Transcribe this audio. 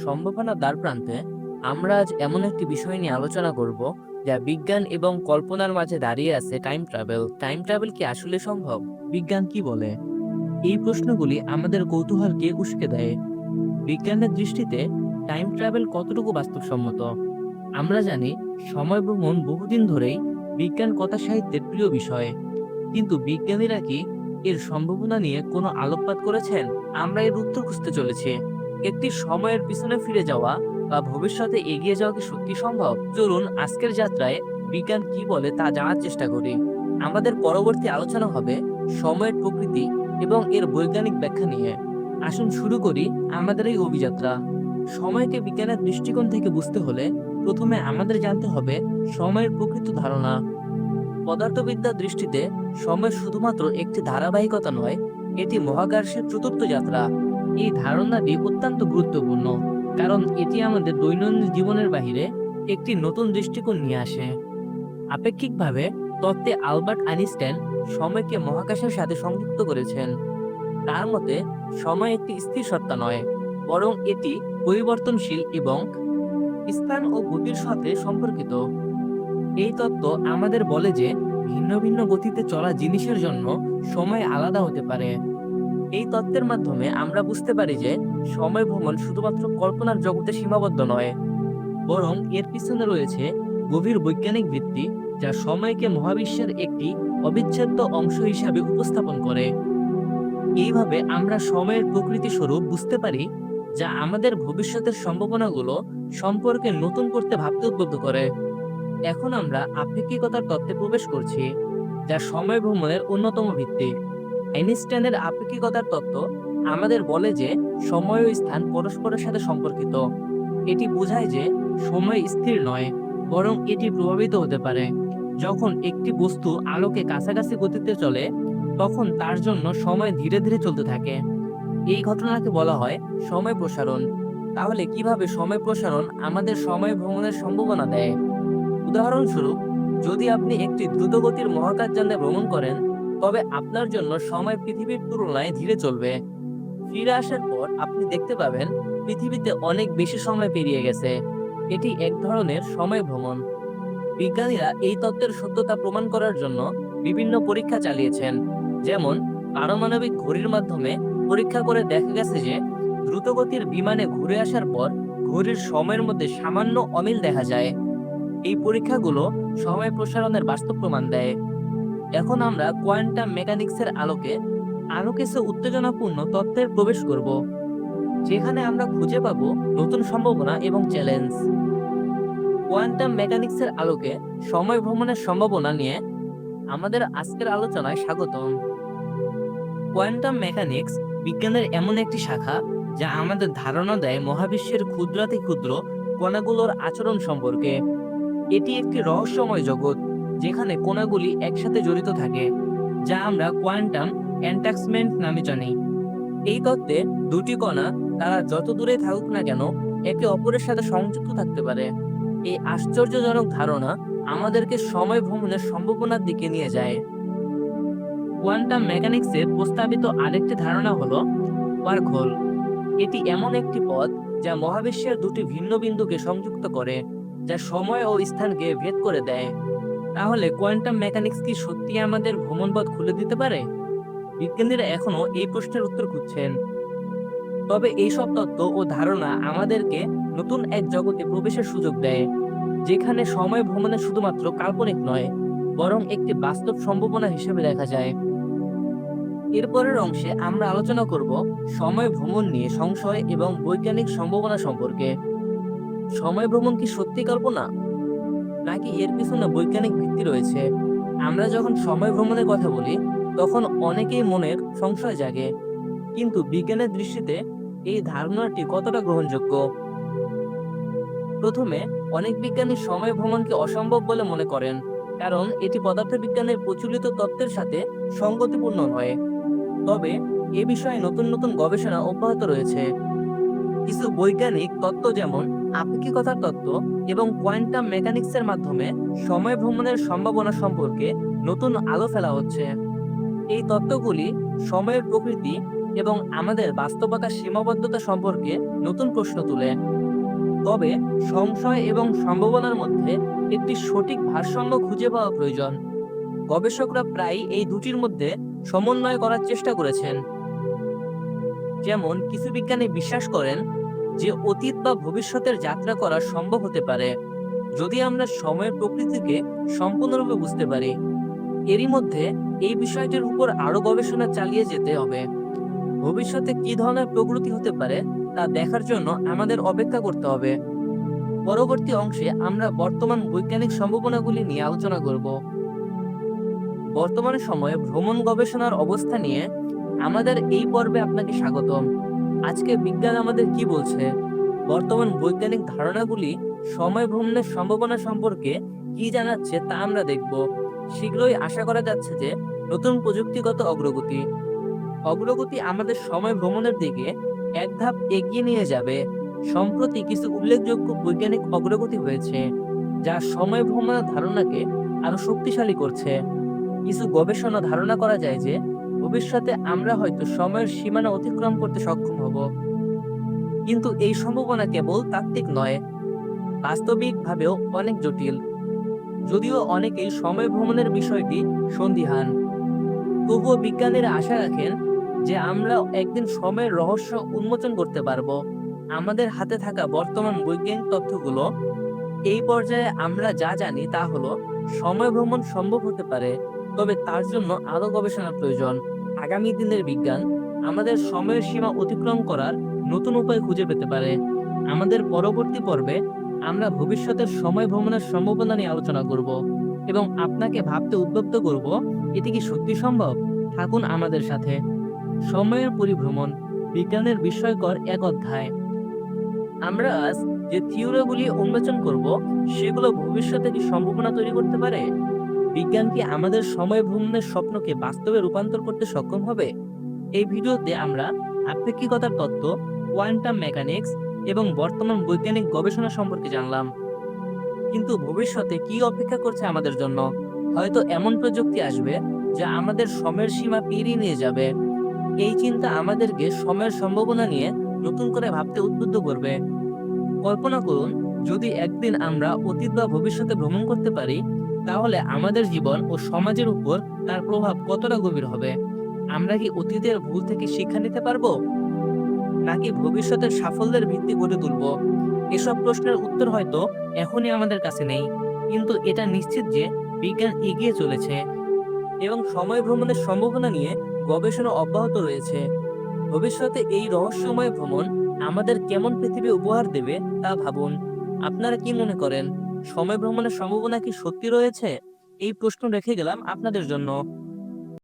সম্ভাবনার দ্বারপ্রান্তে আমরা আজ এমন একটি বিষয় নিয়ে আলোচনা করব যা বিজ্ঞান এবং কল্পনার মাঝে দাঁড়িয়ে আছে। টাইম ট্রাভেল কি আসলে সম্ভব? বিজ্ঞান কি বলে? এই প্রশ্নগুলি আমাদের কৌতূহলকে উস্কে দেয়। বিজ্ঞানের দৃষ্টিতে টাইম ট্রাভেল কতটুকু বাস্তবসম্মত? আমরা জানি সময় ভ্রমণ বহুদিন ধরেই বিজ্ঞান কথা সাহিত্যের প্রিয় বিষয়, কিন্তু বিজ্ঞানীরা কি এর সম্ভাবনা নিয়ে কোনো আলোকপাত করেছেন? আমরা এর উত্তর খুঁজতে চলেছি। একটি সময়ের পিছনে ফিরে যাওয়া বা ভবিষ্যতে এগিয়ে যাওয়া কি সত্যি সম্ভব? চলুন আজকের যাত্রায় বিজ্ঞান কি বলে তা জানার চেষ্টা করি। আমাদের পরবর্তী আলোচনা হবে সময়ের প্রকৃতি এবং এর বৈজ্ঞানিক ব্যাখ্যা নিয়ে। আসুন শুরু করি আমাদের এই অভিযাত্রা। সময়কে বিজ্ঞানের দৃষ্টিকোণ থেকে বুঝতে হলে প্রথমে আমাদের জানতে হবে সময়ের প্রকৃত ধারণা। পদার্থবিদ্যার দৃষ্টিতে সময় শুধুমাত্র একটি ধারাবাহিকতা নয়, এটি মহাকর্ষের চতুর্থ যাত্রা। এই ধারণাটি অত্যন্ত গুরুত্বপূর্ণ, কারণ এটি আমাদের দৈনন্দিন জীবনের বাহিরে একটি নতুন দৃষ্টিকোণ নিয়ে আসে। আপেক্ষিকভাবে তত্ত্বে আলবার্ট আইনস্টাইন সময়কে মহাকাশের সাথে সংযুক্ত করেছেন। তার মতে সময় একটি স্থির সত্তা নয়, বরং এটি পরিবর্তনশীল এবং স্থান ও গতির সাথে সম্পর্কিত। এই তত্ত্ব আমাদের বলে যে ভিন্ন ভিন্ন গতিতে চলা জিনিসের জন্য সময় আলাদা হতে পারে। এই তত্ত্বের মাধ্যমে আমরা বুঝতে পারি যে সময় ভ্রমণ শুধুমাত্র কল্পনার জগতে সীমাবদ্ধ নয়, বরং এর পিছনে রয়েছে গভীর বৈজ্ঞানিক ভিত্তি, যা সময়কে মহাবিশ্বের একটি অবিচ্ছেদ্য অংশ হিসাবে উপস্থাপন করে। এইভাবে আমরা সময়ের প্রকৃতি স্বরূপ বুঝতে পারি, যা আমাদের ভবিষ্যতের সম্ভাবনাগুলো সম্পর্কে নতুন করতে ভাবতে উদ্বুদ্ধ করে। এখন আমরা আপেক্ষিকতার তত্ত্বে প্রবেশ করছি, যা সময় ভ্রমণের অন্যতম ভিত্তি। আইনস্টাইনের আপেক্ষিকতার তত্ত্ব আমাদের বলে যে সময় ও স্থান পরস্পরের সাথে সম্পর্কিত। এটি বোঝায় যে সময় স্থির নয়, বরং এটি প্রভাবিত হতে পারে। যখন একটি বস্তু আলোকে কাছাকাছি গতিতে চলে, তখন তার জন্য সময় ধীরে ধীরে চলতে থাকে। এই ঘটনাকে বলা হয় সময় প্রসারণ। তাহলে কিভাবে সময় প্রসারণ আমাদের সময় ভ্রমণের সম্ভাবনা দেয়? উদাহরণস্বরূপ, যদি আপনি একটি দ্রুতগতির মহাকাশযানে ভ্রমণ করেন, তবে আপনার জন্য সময় পৃথিবীর তুলনায় ধীরে চলবে। ফিরে আসার পর আপনি দেখতে পাবেন পৃথিবীতে অনেক বেশি সময় পেরিয়ে গেছে। এটি এক ধরনের সময় ভ্রমণ। বিজ্ঞানীরা এই তত্ত্বের সত্যতা প্রমাণ করার জন্য বিভিন্ন পরীক্ষা চালিয়েছেন। যেমন পারমাণবিক ঘড়ির মাধ্যমে পরীক্ষা করে দেখা গেছে যে দ্রুতগতির বিমানে ঘুরে আসার পর ঘড়ির সময়ের মধ্যে সামান্য অমিল দেখা যায়। এই পরীক্ষাগুলো সময় প্রসারণের বাস্তব প্রমাণ দেয়। এখন আমরা কোয়ান্টাম মেকানিক্সের আলোকে আরো কিছু উত্তেজনাপূর্ণ তত্ত্বের প্রবেশ করব, যেখানে আমরা খুঁজে পাবো নতুন সম্ভাবনা এবং চ্যালেঞ্জ। কোয়ান্টাম মেকানিক্সের আলোকে সময় ভ্রমণের সম্ভাবনা নিয়ে আমাদের আজকের আলোচনায় স্বাগতম। কোয়ান্টাম মেকানিক্স বিজ্ঞানের এমন একটি শাখা যা আমাদের ধারণা দেয় মহাবিশ্বের ক্ষুদ্রাতি ক্ষুদ্র কণাগুলোর আচরণ সম্পর্কে। এটি একটি রহস্যময় জগৎ, যেখানে কণাগুলি একসাথে জড়িত থাকে, যা আমরা কোয়ান্টাম এন্টাক্সমেন্ট নামে জানি। এই তত্ত্বে দুটি কণা, তারা যত দূরে থাকুক না কেন, একে অপরের সাথে সংযুক্ত থাকতে পারে। এই আশ্চর্যজনক ধারণা আমাদেরকে সময় ভ্রমণের সম্ভাবনার দিকে নিয়ে যায়। কোয়ান্টাম মেকানিক্সের প্রস্তাবিত আরেকটি ধারণা হলো ওয়ার্ক হোল। এটি এমন একটি পথ যা মহাবিশ্বের দুটি ভিন্ন বিন্দুকে সংযুক্ত করে, যা সময় ও স্থানকে ভেদ করে দেয়। তাহলে কোয়ান্টাম মেকানিক্স কি সত্যি আমাদের ভ্রমণপথ খুলে দিতে পারে? বিজ্ঞানীরা এখনো এই প্রশ্নের উত্তর খুঁজছেন। তবে এইসব তত্ত্ব ও ধারণা আমাদেরকে নতুন এক জগতে প্রবেশের সুযোগ দেয়, যেখানে সময় ভ্রমণের শুধুমাত্র কাল্পনিক নয়, বরং একটি বাস্তব সম্ভাবনা হিসেবে দেখা যায়। এরপরের অংশে আমরা আলোচনা করব সময় ভ্রমণ নিয়ে সংশয় এবং বৈজ্ঞানিক সম্ভাবনা সম্পর্কে। সময় ভ্রমণ কি সত্যি কল্পনা, নাকি এর পিছনে বৈজ্ঞানিক ভিত্তি রয়েছে? আমরা যখন সময় ভ্রমণের কথা বলি, তখন অনেকেই মনের সংশয় জাগে, কিন্তু বিজ্ঞানের দৃষ্টিতে এই ধারণাটি কতটা গ্রহণযোগ্য? প্রথমে অনেক বিজ্ঞানী সময় ভ্রমণকে অসম্ভব বলে মনে করেন, কারণ এটি পদার্থবিজ্ঞানের প্রচলিত তত্ত্বের সাথে সঙ্গতিপূর্ণ নয়। তবে এ বিষয়ে নতুন নতুন গবেষণা অব্যাহত রয়েছে। কিছু বৈজ্ঞানিক তত্ত্ব, যেমন আপেক্ষিকতার তত্ত্ব এবং কোয়ান্টাম মেকানিক্সের মাধ্যমে সময় ভ্রমণের সম্ভাবনা সম্পর্কে নতুন আলো ফেলা হচ্ছে। এই তত্ত্বগুলি সময়ের প্রকৃতি এবং আমাদের বাস্তবতার সীমাবদ্ধতা সম্পর্কে নতুন প্রশ্ন তুলে। তবে সংশয় এবং সম্ভাবনার মধ্যে একটি সঠিক ভারসাম্য খুঁজে পাওয়া প্রয়োজন। গবেষকরা প্রায়ই এই দুটির মধ্যে সমন্বয় করার চেষ্টা করেছেন। যেমন কিছু বিজ্ঞানী বিশ্বাস করেন যে অতীত বা ভবিষ্যতের যাত্রা করা সম্ভব হতে পারে যদি আমরা সময়ের প্রকৃতিকে সম্পূর্ণরূপে বুঝতে পারি। এরই মধ্যে এই বিষয়টির উপর আরো গবেষণা চালিয়ে যেতে হবে। ভবিষ্যতে কি ধরনের প্রকৃতি হতে পারে তা দেখার জন্য আমাদের অপেক্ষা করতে হবে। পরবর্তী অংশে আমরা বর্তমান বৈজ্ঞানিক সম্ভাবনাগুলি নিয়ে আলোচনা করব। বর্তমান সময়ে ভ্রমণ গবেষণার অবস্থা নিয়ে আমাদের এই পর্বে আপনাকে স্বাগতম। আজকে বিজ্ঞান আমাদের কি বলছে, বর্তমান বৈজ্ঞানিক ধারণাগুলি সময় ভ্রমণের সম্ভাবনা সম্পর্কে কি জানাচ্ছে তা আমরা দেখব। শীঘ্রই আশা করা যাচ্ছে যে নতুন প্রযুক্তিগত অগ্রগতি আমাদের সময় ভ্রমণের দিকে এক ধাপ এগিয়ে নিয়ে যাবে। সম্প্রতি কিছু উল্লেখযোগ্য বৈজ্ঞানিক অগ্রগতি হয়েছে যা সময় ভ্রমণের ধারণাকে আরো শক্তিশালী করছে। কিছু গবেষণা ধারণা করা যায় যে ভবিষ্যতে আমরা হয়তো সময়ের সীমানা অতিক্রম করতে সক্ষম হব। কিন্তু এই সম্ভাবনা কেবল তাত্ত্বিক নয়, বাস্তবিকভাবেও অনেক জটিল। যদিও অনেকেই সময় ভ্রমণের বিষয়টি সন্দিহান, তবুও বিজ্ঞানীরা আশা রাখেন যে আমরা একদিন সময়ের রহস্য উন্মোচন করতে পারব। আমাদের হাতে থাকা বর্তমান বৈজ্ঞানিক তথ্যগুলো এই পর্যায়ে আমরা যা জানি তা হলো সময় ভ্রমণ সম্ভব হতে পারে, তবে তার জন্য আরো গবেষণা প্রয়োজন। আগামী দিনের বিজ্ঞান আমাদের সময়ের সীমা অতিক্রম করার নতুন উপায় খুঁজে পেতে পারে। আমাদের পরবর্তী পর্বে আমরা ভবিষ্যতের সময় ভ্রমণের সম্ভাবনা নিয়ে আলোচনা করব এবং আপনাকে ভাবতে উদ্বুদ্ধ করব, এটি কি সত্যি সম্ভব? থাকুন আমাদের সাথে। সময়ের পরিভ্রমণ, বিজ্ঞানের বিস্ময়কর এক অধ্যায়। আমরা আজ যে থিওরিগুলি উন্মোচন করব সেগুলো ভবিষ্যতে কি সম্ভাবনা তৈরি করতে পারে? বিজ্ঞান কি আমাদের সময় ভ্রমণের স্বপ্নকে বাস্তবে রূপান্তর করতে সক্ষম হবে? এই ভিডিওতে আমরা আপেক্ষিকতার তত্ত্ব, কোয়ান্টাম মেকানিক্স এবং বর্তমান বৈজ্ঞানিক গবেষণা সম্পর্কে জানলাম। কিন্তু ভবিষ্যতে কি অপেক্ষা করছে আমাদের জন্য? হয়তো এমন প্রযুক্তি আসবে যা আমাদের সময়ের সীমা পেরিয়ে নিয়ে যাবে। এই চিন্তা আমাদেরকে সময়ের সম্ভাবনা নিয়ে নতুন করে ভাবতে উদ্বুদ্ধ করবে। কল্পনা করুন, যদি একদিন আমরা অতীত বা ভবিষ্যতে ভ্রমণ করতে পারি, তাহলে আমাদের জীবন ও সমাজের উপর তার প্রভাব কতটা গভীর হবে। আমরা কি অতীতের ভুল থেকে শিক্ষা নিতে পারবো, নাকি ভবিষ্যতের সাফল্যের ভিত্তি গড়ে তুলব? এসব প্রশ্নের উত্তর হয়তো এখনই আমাদের কাছে নেই, কিন্তু এটা নিশ্চিত যে বিজ্ঞান এগিয়ে চলেছে এবং সময় ভ্রমণের সম্ভাবনা নিয়ে গবেষণা অব্যাহত রয়েছে। ভবিষ্যতে এই রহস্যময় ভ্রমণ আমাদের কেমন পৃথিবী উপহার দেবে তা ভাবুন। আপনারা কি মনে করেন, সময় ভ্রমণের সম্ভাবনা কি সত্যি রয়েছে? এই প্রশ্ন রেখে গেলাম আপনাদের জন্য।